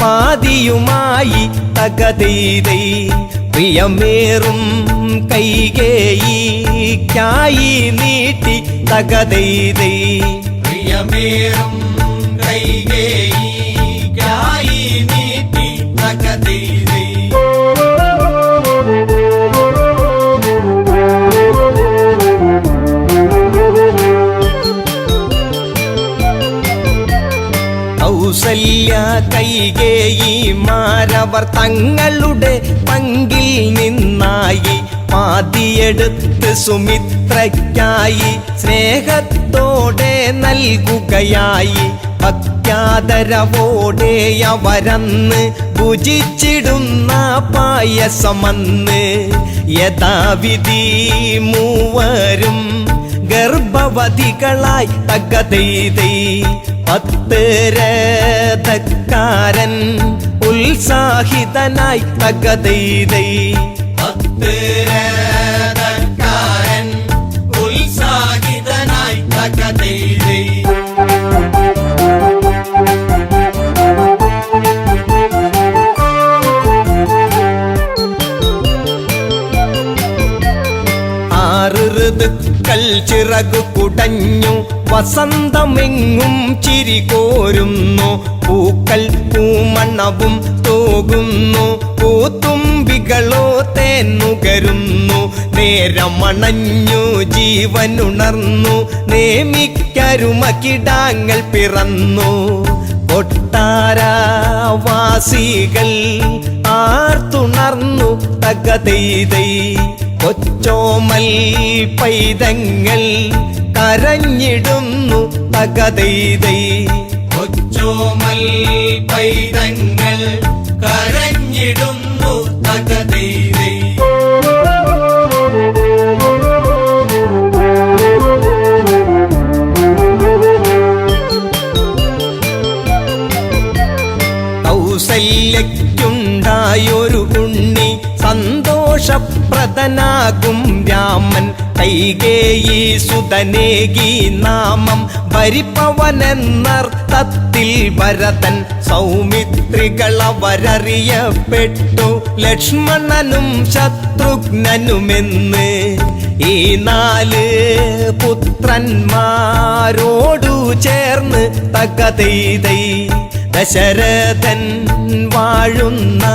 പാതിയുമായി തകതൈതൈ പ്രിയമേറും കൈകേയിക്കായി നീട്ടി തകതൈതൈ പ്രിയമേറും കൈകേയിക്കായി നീട്ടി തകതൈതൈ കൗസല്യ കൈകേയിമാരവർ തങ്ങളുടെ പങ്കിൽ നിന്നായി പാതിയെടുത്ത് സുമിത്രയ്ക്കായി സ്നേഹത്തോടെ നൽകുകയായി ഭക്യാദരവോടെ അവരന്ന് ഭുജിച്ചിടുന്ന പായസമന്ന് യഥാവിധി മൂവരും ഗർഭവതികളായി തകതൈതൈ 10 രഥക്കാരൻ ഉത്സാഹിതനായി തകതൈതൈ 10 രഥക്കാരൻ ഉത്സാഹിതനായി തകതൈതൈ ഋതുക്കൾ ചിറകു കുടഞ്ഞു വസന്തമെങ്ങും ചിരി കോരുന്നു പൂക്കൾ പൂമണവും തൂകുന്നു പൂത്തുമ്പികളോ തേന്നുകരുന്നു നേരമണഞ്ഞു ജീവനുണർന്നു നേമിക്കരുമകിടാങ്ങൾ പിറന്നു കൊട്ടാരവാസികൾ ആർത്തുണർന്നു തകതൈതൈ കൊച്ചോമൽ പൈതങ്ങൾ കരഞ്ഞിടുന്നു തകതൈതൈ കൊച്ചോമൽ പൈതങ്ങൾ കരഞ്ഞിടുന്നു തകതൈതൈ കൗസല്യയ്ക്കുണ്ടായൊരു ഉണ്ണി സന്തോഷപ്രദനാകും രാമൻ കൈകേയി സുതനേകി നാമം ഭരിപ്പവനെന്നർത്ഥത്തിൽ ഭരതൻ സൗമിത്രികളവരറിയപ്പെട്ടു ലക്ഷ്മണനും ശത്രുഘ്നനുമെന്ന് ഈ 4 പുത്രന്മാരോടു ചേർന്ന് തകതൈതൈ ദശരഥൻ വാഴുന്ന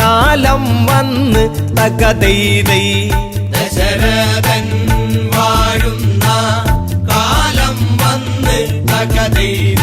കാലം വന്ന് തകതൈതൈ ദശരഥൻ വാഴുന്ന കാലം വന്ന് തകതൈതൈ